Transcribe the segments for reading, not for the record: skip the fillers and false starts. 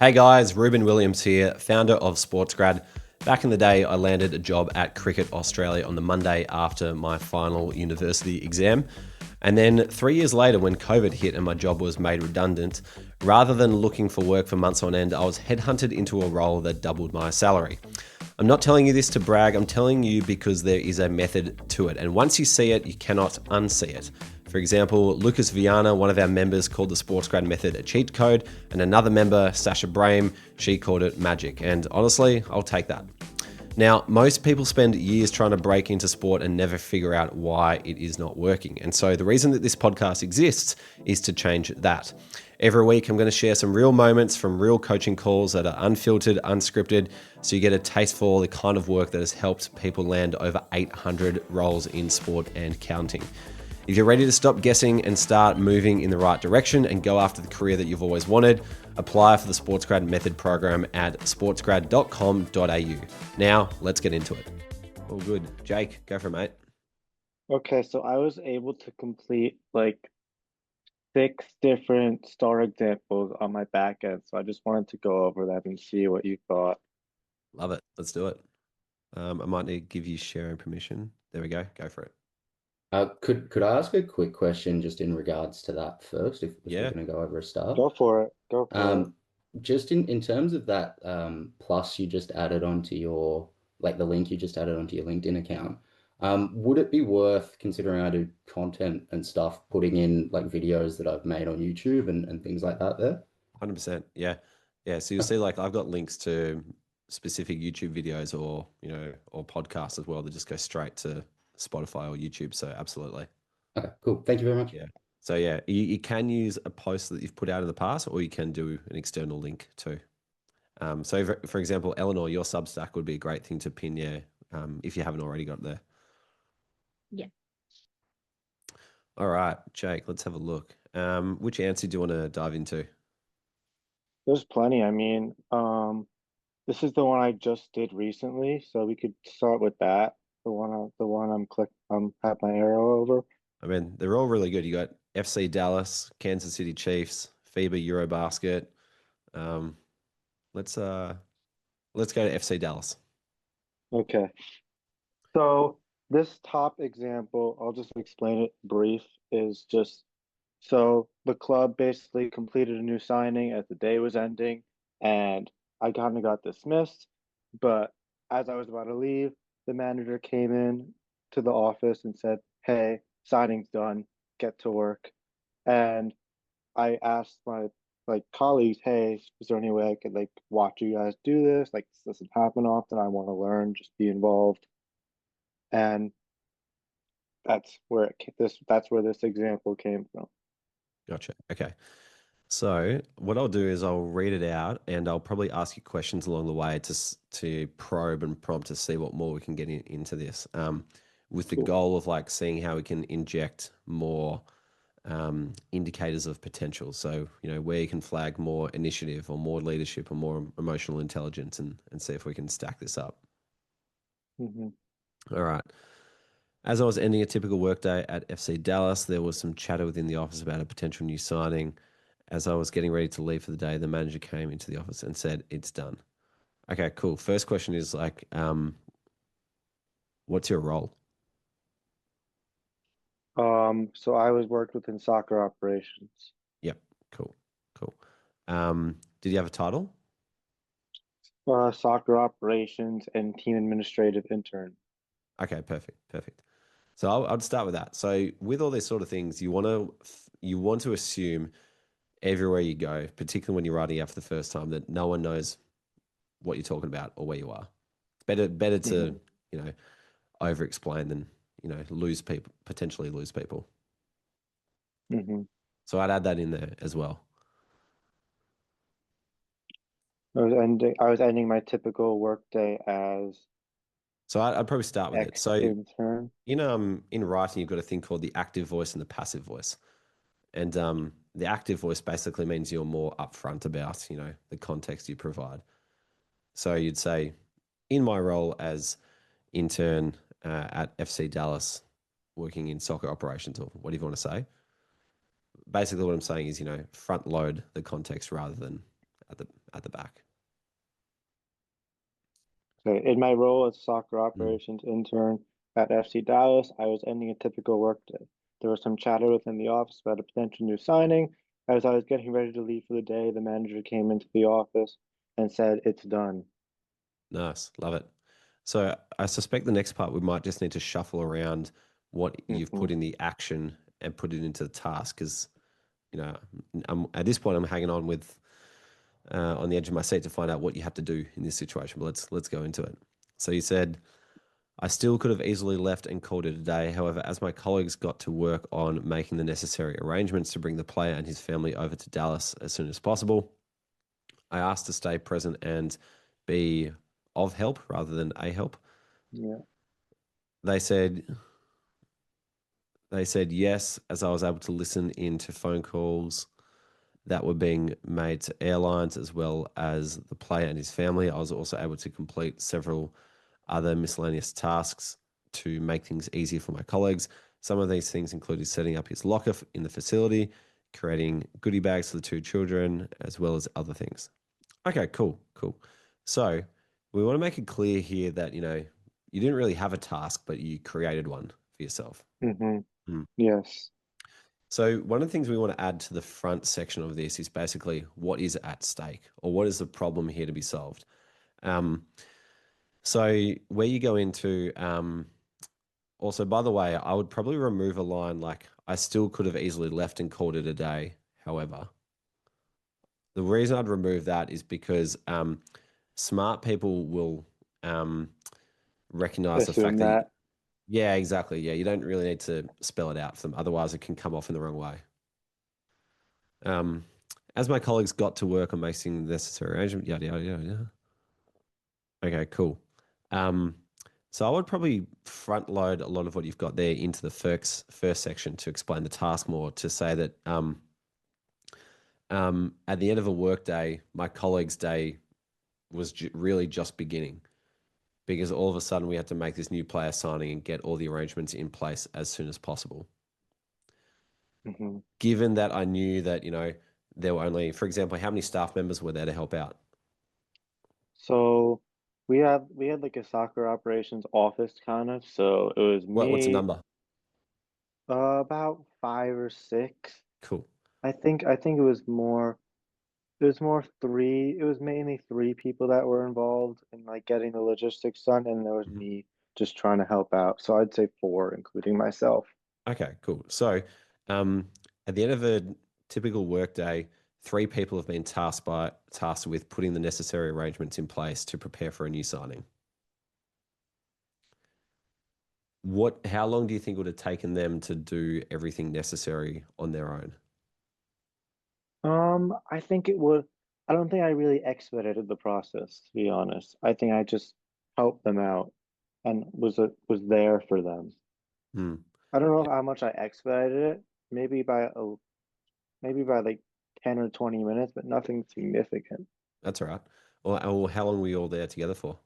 Hey guys, Reuben Williams here, founder of SportsGrad. Back in the day, I landed a job at Cricket Australia on the Monday after my final university exam. And then 3 years later, when COVID hit and my job was made redundant, rather than looking for work for months on end, I was headhunted into a role that doubled my salary. I'm not telling you this to brag, I'm telling you because there is a method to it. And once you see it, you cannot unsee it. For example, Lucas Viana, one of our members, called the SportsGrad method a cheat code, and another member, Sasha Brame, she called it magic. And honestly, I'll take that. Now, most people spend years trying to break into sport and never figure out why it is not working. And so the reason that this podcast exists is to change that. Every week, I'm going to share some real moments from real coaching calls that are unfiltered, unscripted, so you get a taste for the kind of work that has helped people land over 800 roles in sport and counting. If you're ready to stop guessing and start moving in the right direction and go after the career that you've always wanted, apply for the SportsGrad Method program at sportsgrad.com.au. Now, let's get into it. All good. Jake, go for it, mate. Okay, so I was able to complete like 6 different star examples on my back end. So I just wanted to go over that and see what you thought. Love it. Let's do it. I might need to give you sharing permission. There we go. Go for it. Could I ask a quick question just in regards to that first, if we're Yeah. going to go over a start? Go for it. Go for it. Um, just in terms of that plus you just added onto your like the link you just added onto your LinkedIn account, would it be worth considering I do content and stuff, putting in like videos that I've made on YouTube and things like that there? 100%. Yeah. Yeah. So you'll see, like, I've got links to specific YouTube videos or podcasts as well that just go straight to Spotify or YouTube. So absolutely. Okay, cool. Thank you very much. Yeah. So yeah, you can use a post that you've put out in the past, or you can do an external link too. So for example, Eleanor, your Substack would be a great thing to pin, yeah, if you haven't already got there. Yeah. All right, Jake, let's have a look. Which answer do you want to dive into? There's plenty. This is the one I just did recently, so we could start with that. The one have my arrow over. I mean, they're all really good. You got FC Dallas, Kansas City Chiefs, FIBA Eurobasket. Um, let's uh, let's go to FC Dallas. Okay. So this top example, I'll just explain it brief, is just so the club basically completed a new signing as the day was ending, and I kind of got dismissed. But as I was about to leave, the manager came in to the office and said, "Hey, signing's done. Get to work." And I asked my colleagues, "Hey, is there any way I could like watch you guys do this? Like this doesn't happen often. I want to learn, just be involved." And that's where this example came from. Gotcha. Okay. So what I'll do is I'll read it out, and I'll probably ask you questions along the way to probe and prompt to see what more we can get into this. With the Cool. goal of like seeing how we can inject more indicators of potential. So where you can flag more initiative or more leadership or more emotional intelligence, and see if we can stack this up. Hmm. All right. As I was ending a typical workday at FC Dallas, there was some chatter within the office about a potential new signing. As I was getting ready to leave for the day, the manager came into the office and said, "It's done." Okay, cool. First question is like, what's your role? So I was worked within soccer operations, Yep, cool, cool. Did you have a title? soccer operations and team administrative intern. Okay, perfect, perfect. So I'd start with that. So with all these sort of things, you want to assume everywhere you go, particularly when you're writing out for the first time, that no one knows what you're talking about or where you are. Better to Hmm. you know over explain than potentially lose people. Hmm. So I'd add that in there as well. I was ending my typical workday as So I'd probably start with it. ex So intern. in writing, you've got a thing called the active voice and the passive voice. And the active voice basically means you're more upfront about the context you provide. So you'd say, in my role as intern at FC Dallas, working in soccer operations, or whatever you want to say. Basically, what I'm saying is, front load the context rather than at the back. So in my role as soccer Mm, operations intern at FC Dallas, I was ending a typical workday. There was some chatter within the office about a potential new signing. As I was getting ready to leave for the day, the manager came into the office and said, "It's done." nice. Love it. So I suspect the next part we might just need to shuffle around what you've Hmm. put in the action and put it into the task because, at this point I'm hanging on with on the edge of my seat to find out what you have to do in this situation. But let's go into it. So you said I still could have easily left and called it a day. However, as my colleagues got to work on making the necessary arrangements to bring the player and his family over to Dallas as soon as possible, I asked to stay present and be of help rather than a help. Yeah. They said they said yes, as I was able to listen in to phone calls that were being made to airlines as well as the player and his family. I was also able to complete several other miscellaneous tasks to make things easier for my colleagues. Some of these things included setting up his locker in the facility, creating goodie bags for the two children, as well as other things. Okay, cool, cool. So we want to make it clear here that, you didn't really have a task, but you created one for yourself. Hmm. Hmm. Yes. So one of the things we want to add to the front section of this is basically what is at stake or what is the problem here to be solved. Um, so where you go into, also, by the way, I would probably remove a line like, I still could have easily left and called it a day. However, the reason I'd remove that is because smart people will recognize the fact Assume that, that. yeah, exactly. Yeah, you don't really need to spell it out for them. Otherwise, it can come off in the wrong way. Um, as my colleagues got to work on making the necessary arrangement, yada, yada, yada, yada. Okay, cool. Um, so I would probably front load a lot of what you've got there into the first section to explain the task more, to say that at the end of a work day, my colleague's day was really just beginning because all of a sudden we had to make this new player signing and get all the arrangements in place as soon as possible. Hmm. Given that I knew that, there were only, for example, how many staff members were there to help out? So we had like a soccer operations office kind of. So it was What's the me, number? about five or six. Cool. I think it was more three. It was mainly three people that were involved in like getting the logistics done, and there was Mhm. me just trying to help out. So I'd say four, including myself. Okay, cool. So, um, at the end of a typical workday, three people have been tasked with putting the necessary arrangements in place to prepare for a new signing. How long do you think it would have taken them to do everything necessary on their own? I think it would. I don't think I really expedited the process, to be honest. I think I just helped them out and was there for them. Hmm. I don't know Yeah, how much I expedited it. Maybe maybe by like 10 or 20 minutes, but nothing significant. that's all right. Or how long were you all there together for?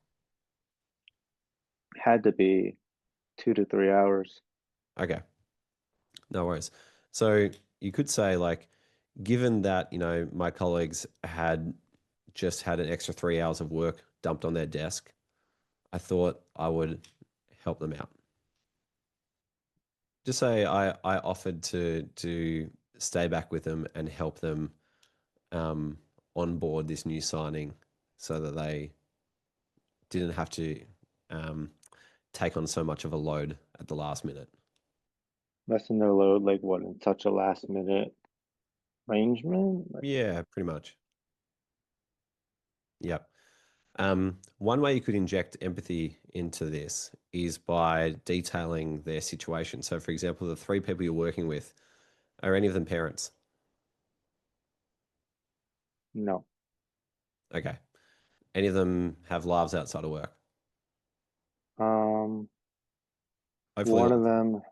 Had to be 2 to 3 hours. Okay, no worries. So you could say like, given that, my colleagues had just had an extra 3 hours of work dumped on their desk, I thought I would help them out. Just say I offered to stay back with them and help them um, onboard this new signing so that they didn't have to um, take on so much of a load at the last minute. Lessen their load, like what, in such a last minute arrangement? Like, Yeah, pretty much. Yep. One way you could inject empathy into this is by detailing their situation. So, for example, the three people you're working with, are any of them parents? no. Okay. Any of them have lives outside of work? Um, Hopefully, one all of of them. them,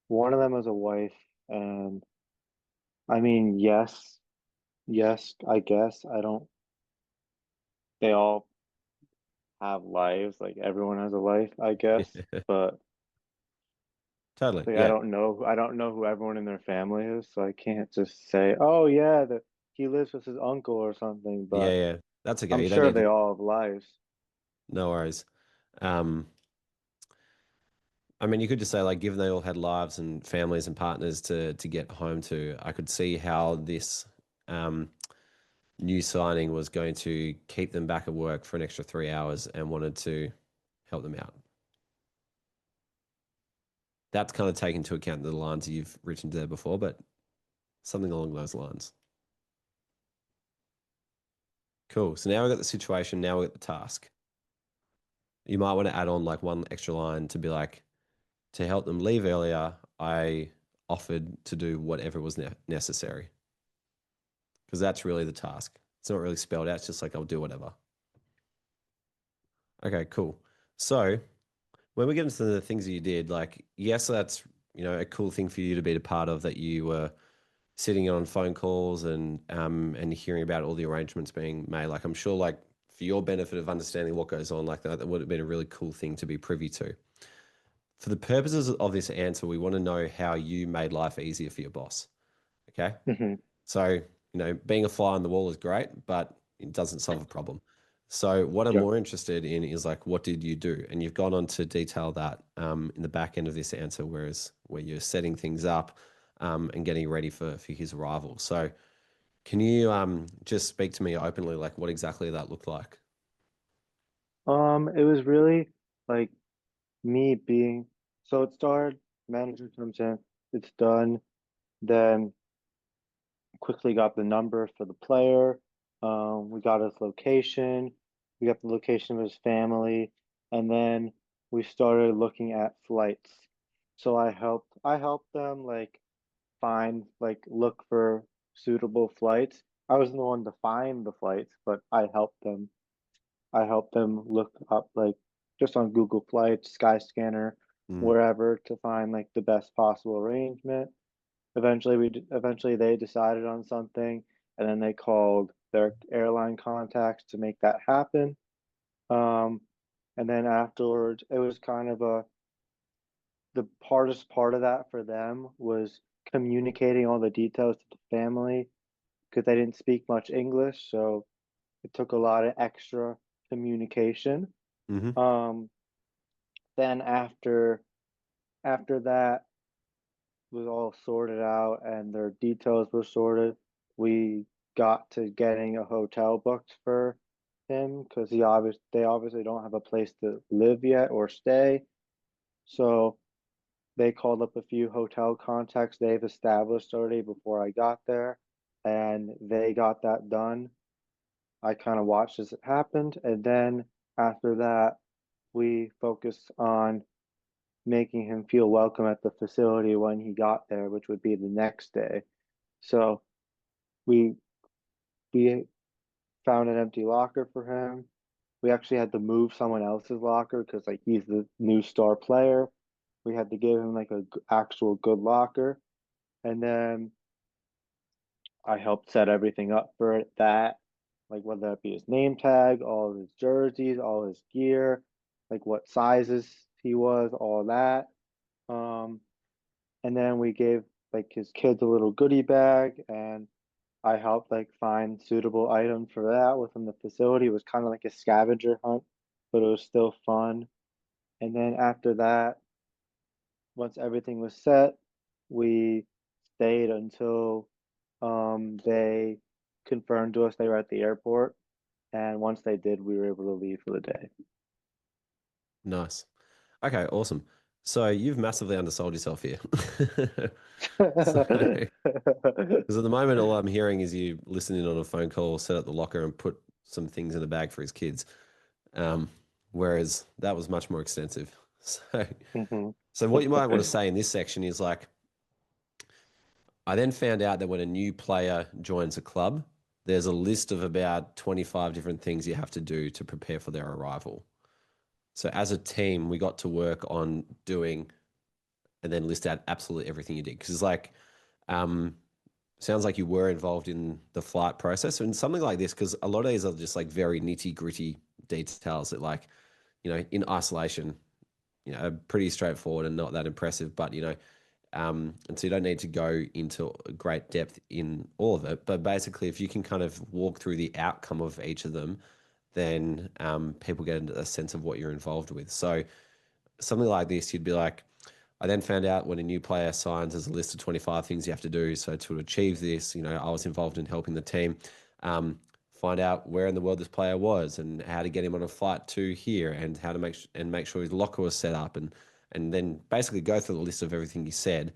one of them is a wife, and I mean, yes, yes, I guess. I don't, they all have lives, like everyone has a life, I guess. But Totally. like, Yeah. I don't know who everyone in their family is, so I can't just say, oh yeah, that he lives with his uncle or something, Yeah. but Yeah. That's okay. I'm You don't sure need they to. all have lives. No worries. Um, I mean, you could just say like, given they all had lives and families and partners to get home to, I could see how this um, new signing was going to keep them back at work for an extra 3 hours and wanted to help them out. That's kind of taken into account the lines you've written there before, but something along those lines. Cool. So now we've got the situation. Now we've got the task. You might want to add on like one extra line to be like, to help them leave earlier, I offered to do whatever was necessary. Because that's really the task. It's not really spelled out. It's just like, I'll do whatever. Okay, cool. So when we get into the things that you did, like, yes, that's, a cool thing for you to be a part of, that you were sitting on phone calls and hearing about all the arrangements being made. Like, I'm sure, like, for your benefit of understanding what goes on, like that would have been a really cool thing to be privy to. For the purposes of this answer, we want to know how you made life easier for your boss. Okay. Hmm. So, being a fly on the wall is great, but it doesn't solve a problem. So what I'm Yeah. more interested in is like, what did you do? And you've gone on to detail that in the back end of this answer, where you're setting things up and getting ready for his arrival. So can you just speak to me openly, like what exactly that looked like? It was really like me being, so it started, manager comes in, it's done, then quickly got the number for the player. We got his location, we got the location of his family, and then we started looking at flights. So I helped them like find, like, look for suitable flights. I wasn't the one to find the flights, but I helped them look up, like, just on Google Flights, Skyscanner, Mm, wherever, to find like the best possible arrangement. Eventually they decided on something, and then they called their airline contacts to make that happen. Um, and then afterwards, it was kind of the hardest part of that for them was communicating all the details to the family because they didn't speak much English, so it took a lot of extra communication. hmm Um, then after that was all sorted out and their details were sorted, we got to getting a hotel booked for him because they obviously don't have a place to live yet or stay. So they called up a few hotel contacts they've established already before I got there, and they got that done. I kind of watched as it happened, and then after that, we focused on making him feel welcome at the facility when he got there, which would be the next day. So we we found an empty locker for him. We actually had to move someone else's locker because, like, he's the new star player. We had to give him like a actual good locker, and then I helped set everything up for that, like whether that be his name tag, all of his jerseys, all his gear, like what sizes he was, all that. Um, and then we gave like his kids a little goodie bag, and I helped like find suitable items for that within the facility. It was kind of like a scavenger hunt, but it was still fun. And then after that, once everything was set, we stayed until they confirmed to us they were at the airport. And once they did, we were able to leave for the day. Nice. Okay, awesome. So you've massively undersold yourself here. So, because at the moment, all I'm hearing is you listening on a phone call, set up the locker, and put some things in the bag for his kids. Um, whereas that was much more extensive. So, Mhm. so what you might want to say in this section is like, I then found out that when a new player joins a club, there's a list of about 25 different things you have to do to prepare for their arrival. So as a team, we got to work on doing and then list out absolutely everything you did. Because it's like, um, sounds like you were involved in the flight process and something like this, because a lot of these are just like very nitty gritty details that, like, in isolation, are pretty straightforward and not that impressive. But, and so you don't need to go into great depth in all of it. But basically, if you can kind of walk through the outcome of each of them, then people get a sense of what you're involved with. So something like this, you'd be like, I then found out when a new player signs, there's a list of 25 things you have to do. So to achieve this, I was involved in helping the team find out where in the world this player was and how to get him on a flight to here and how to make sure his locker was set up and then basically go through the list of everything he said,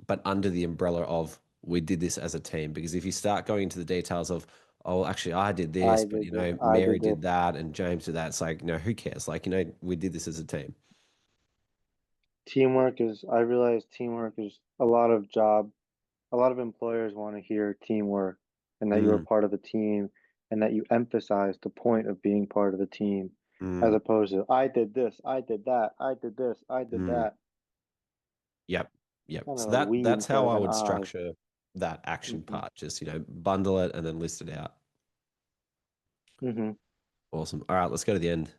but under the umbrella of we did this as a team. Because if you start going into the details of, oh, actually, I did this, I but did this. I Mary did this. did that, and James did that. It's like, who cares? Like, we did this as a team. Teamwork is, I realize teamwork is a lot of a lot of employers want to hear teamwork and that you're Mm, part of the team and that you emphasize the point of being part of the team as mm, opposed to I did this, I did that, I did this, I did mm. that. Yep, yep. Kind of So a we that's instead how of I an would I. structure that action Hmm. part. Just bundle it and then list it out. Hmm. Awesome. All right, let's go to the end.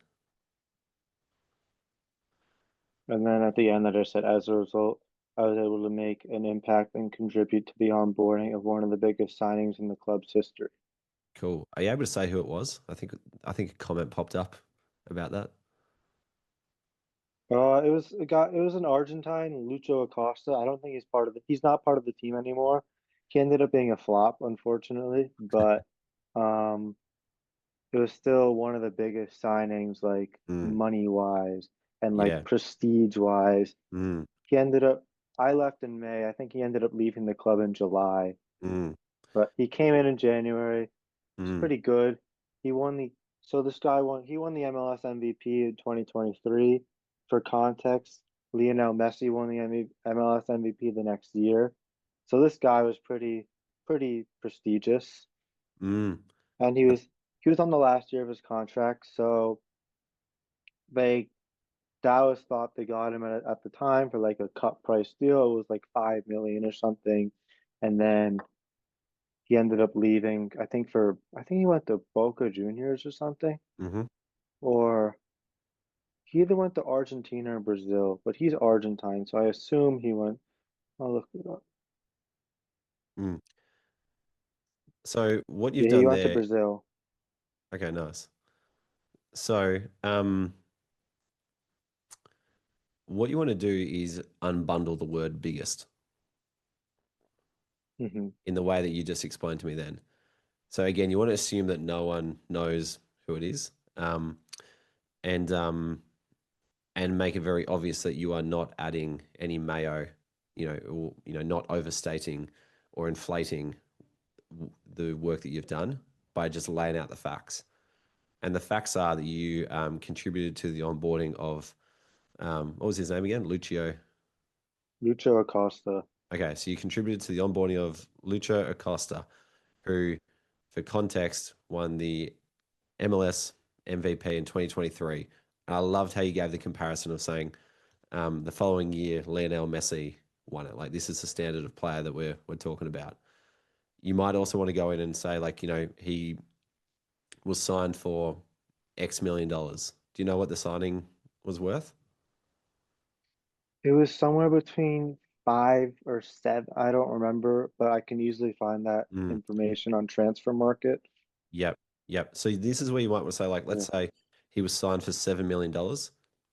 And then at the end, I just said, as a result, I was able to make an impact and contribute to the onboarding of one of the biggest signings in the club's history. Cool. Are you able to say who it was? I think a comment popped up about that. It was a guy. It was an Argentine, Lucho Acosta. I don't think he's not part of the team anymore. He ended up being a flop, unfortunately, but um, it was still one of the biggest signings, like Mm, money wise and like yeah. prestige wise. Mm, He ended up. I left in May. I think he ended up leaving the club in July, mm, but he came in January. It's mm, pretty good. He won the so this guy won he won the MLS MVP in 2023. For context, Lionel Messi won the MLS MVP the next year. So this guy was pretty prestigious. mm. And he was on the last year of his contract, so they Dallas thought they got him at the time for like a cut price deal. It was like 5 million or something. And then he ended up leaving, I think he went to Boca Juniors or something. Mm-hmm. Or he either went to Argentina or Brazil, but he's Argentine, so I assume he went. I'll look it up. Mm. So what you've Yeah, he done went to there, Brazil. okay, nice. So what you want to do is unbundle the word biggest Hmm. in the way that you just explained to me then. So again, you want to assume that no one knows who it is, and make it very obvious that you are not adding any mayo, or not overstating or inflating the work that you've done by just laying out the facts. And the facts are that you contributed to the onboarding of what was his name again? Lucio. Lucho Acosta. Okay, so you contributed to the onboarding of Lucio Acosta, who, for context, won the MLS MVP in 2023. And I loved how you gave the comparison of saying the following year, Lionel Messi won it. Like, this is the standard of player that we're talking about. You might also want to go in and say, like, he was signed for X million dollars. Do you know what the signing was worth? It was somewhere between 5 or 7. I don't remember, but I can easily find that Mm, information on Transfer Market. yep, yep. So this is where you might want to say, like, let's Yeah. say he was signed for $7 million.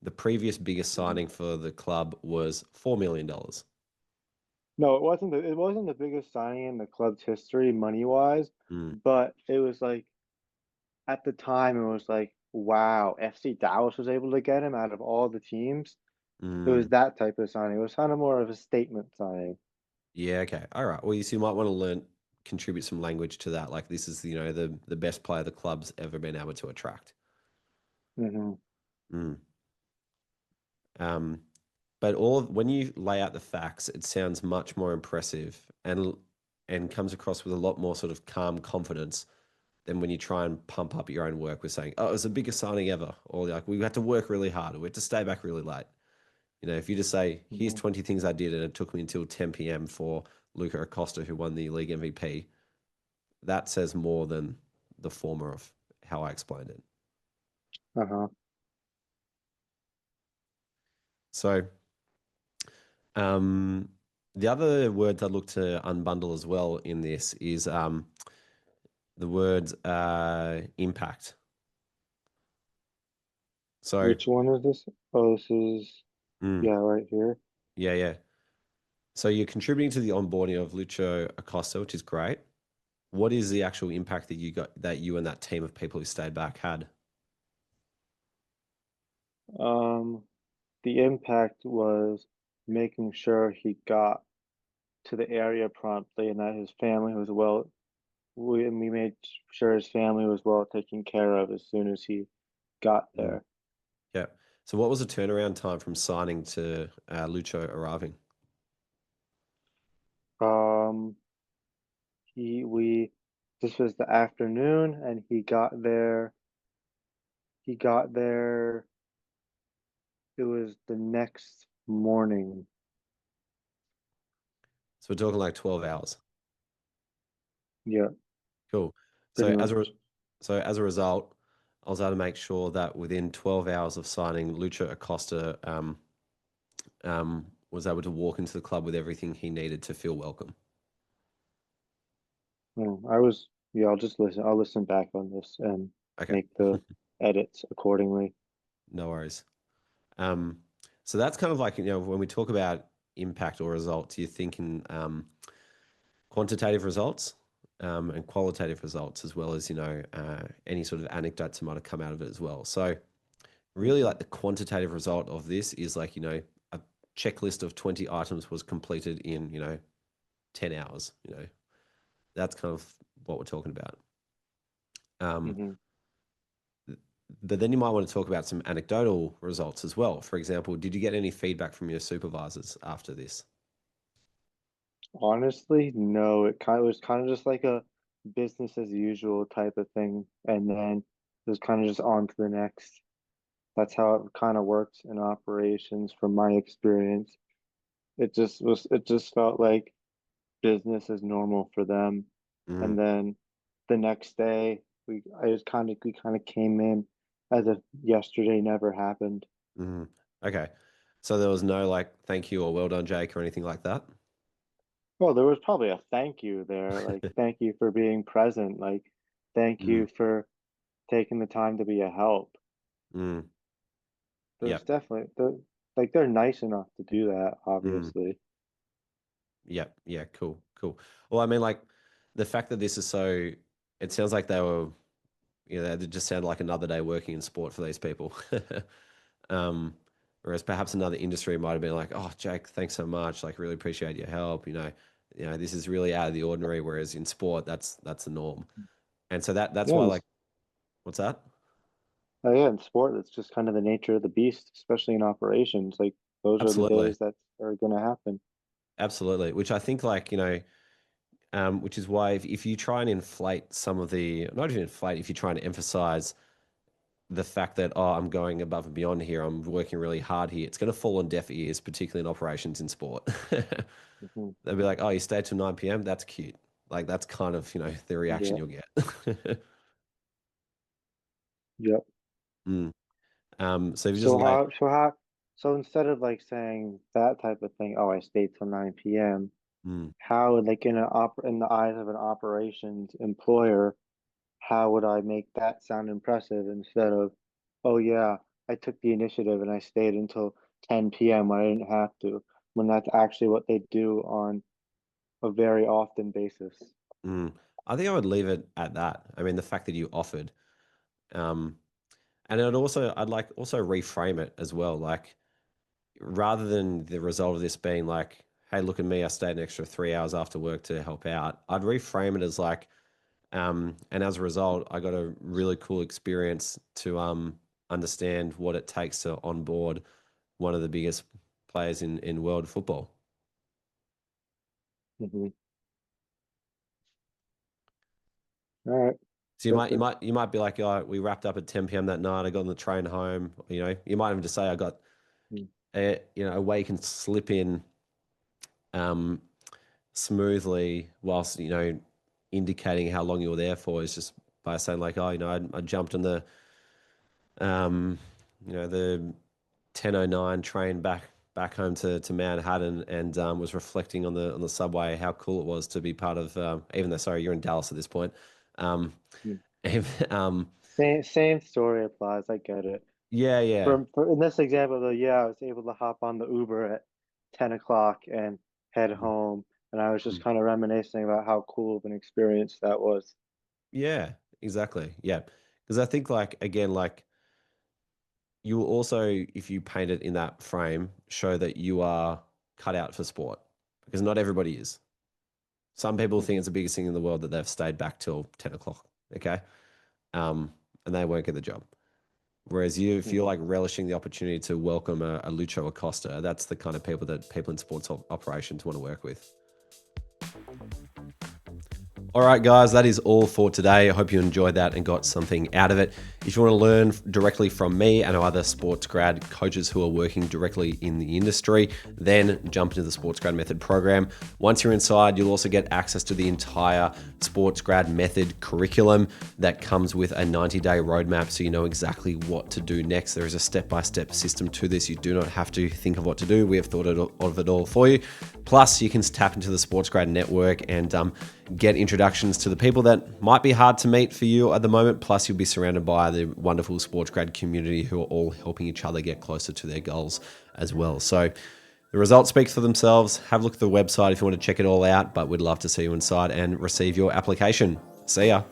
The previous biggest Mhm. signing for the club was $4 million. No, it wasn't the biggest signing in the club's history money wise, Mm, but it was like at the time it was like, wow, FC Dallas was able to get him out of all the teams. It was mm. that type of signing. It was kind of more of a statement signing. Yeah, okay. All right. Well, you might want to contribute some language to that. Like, this is, the best player the club's ever been able to attract. Hmm. Mm. Um, but when you lay out the facts, it sounds much more impressive and comes across with a lot more sort of calm confidence than when you try and pump up your own work with saying, "Oh, it was the biggest signing ever," or like, "We had to work really hard, or we had to stay back really late." If you just say, "Here's Hmm. 20 things I did, and it took me until 10 p.m. for Luca Acosta, who won the league MVP," that says more than the former of how I explained it. Uh-huh. So, um, the other words I'd look to unbundle as well in this is The word impact. So, Which one is this? Oh, this is, mm, yeah, right here. yeah, yeah. So you're contributing to the onboarding of Lucho Acosta, which is great. What is the actual impact that you and that team of people who stayed back had? Um, the impact was making sure he got to the area promptly and that his family was well, we made sure his family was well taken care of as soon as he got Mm, there. yeah. So what was the turnaround time from signing to Lucho arriving? Um, we, this was the afternoon and he got there, it was the next morning. So we're talking like 12 hours. Yeah, Cool. So pretty as a much. so as a result, I was able to make sure that within 12 hours of signing, Lucho Acosta was able to walk into the club with everything he needed to feel welcome. Yeah, I'll listen back on this and Okay, make the edits accordingly. no worries. Um, so that's kind of like, when we talk about impact or results, you're thinking quantitative results and qualitative results, as well as, any sort of anecdotes that might have come out of it as well. So really Mhm. like the quantitative result of this is like, a checklist of 20 items was completed in, 10 hours, that's kind of what we're talking about. Um, Mhm. but then you might want to talk about some anecdotal results as well. For example, did you get any feedback from your supervisors after this? Honestly, no, it was kind of just like a business as usual type of thing, and then it was kind of just on to the next. That's how it kind of works in operations from my experience. It just felt like business as normal for them. Mm, And then the next day, we kind of came in as if yesterday never happened. mm. Okay. So there was no like thank you or well done, Jake, or anything like that? Well, there was probably a thank you there, like thank you for being present, like thank Mm, you for taking the time to be a help. mm, There's yep. definitely like they're nice enough to do that, Mm, obviously. yep. Yeah, cool. Cool. Well, I mean, like the fact that this is so, it sounds like they were, it just sounded like another day working in sport for these people. Um, whereas perhaps another industry might have been like, "Oh, Jake, thanks so much. Like, really appreciate your help. This is really out of the ordinary." Whereas in sport, that's the norm. And so that's Yeah, why, and like, what's that? yeah, in sport, it's just kind of the nature of the beast, especially in operations. Like those are the Absolutely, days that are going to happen. absolutely. Which I think, like, which is why if you try and inflate some of the, not even inflate, if you try and emphasize the fact that, oh, I'm going above and beyond here, I'm working really hard here, it's going to fall on deaf ears, particularly in operations in sport. Mhm. They'll be like, "Oh, you stayed till 9 p.m. That's cute." Like that's kind of, the reaction Yeah, you'll get. yep. Mm. So if you just like, So instead of like saying that type of thing, oh, I stayed till 9 p.m., mm, how like in the eyes of an operations employer, how would I make that sound impressive instead of, oh yeah, I took the initiative and I stayed until 10 p.m. when I didn't have to, when that's actually what they do on a very often basis. mm, I think I would leave it at that. I mean, the fact that you offered, um, and I'd like also reframe it as well. Like rather than the result of this being like, "Hey, look at me, I stayed an extra 3 hours after work to help out." I'd reframe it as like, and as a result, I got a really cool experience to understand what it takes to onboard one of the biggest players in world football. Hmm. All right, So you might you perfect. might you might be like, oh, we wrapped up at 10 p.m. that night. I got on the train home. You might even just say I got a way you can slip in um, smoothly whilst indicating how long you were there for is just by saying like, oh, I jumped on um, the 10:09 train back home to Manhattan and was reflecting on the subway how cool it was to be part of even though sorry you're in Dallas at this point Mm. If, Same story applies. I get it. yeah. For in this example though, yeah, I was able to hop on the Uber at 10 o'clock and head home, and I was just kind of reminiscing about how cool of an experience that was. Yeah, exactly. Yeah. Because I think like again, like you will also, if you paint it in that frame, show that you are cut out for sport. Because not everybody is. Some people think Hmm. it's the biggest thing in the world that they've stayed back till 10 o'clock. Okay. And they won't get the job. Whereas you, if you're Hmm. like relishing the opportunity to welcome a Lucho Acosta, that's the kind of people that people in sports operations want to work with. All right, guys, that is all for today. I hope you enjoyed that and got something out of it. If you want to learn directly from me and other SportsGrad coaches who are working directly in the industry, then jump into the SportsGrad Method program. Once you're inside, you'll also get access to the entire SportsGrad Method curriculum that comes with a 90-day roadmap, so you know exactly what to do next. There is a step-by-step system to this. You do not have to think of what to do. We have thought of it all for you. Plus, you can tap into the SportsGrad network and get introductions to the people that might be hard to meet for you at the moment. Plus, you'll be surrounded by the wonderful SportsGrad community who are all helping each other get closer to their goals as well. So the results speak for themselves. Have a look at the website if you want to check it all out, but we'd love to see you inside and receive your application. See ya.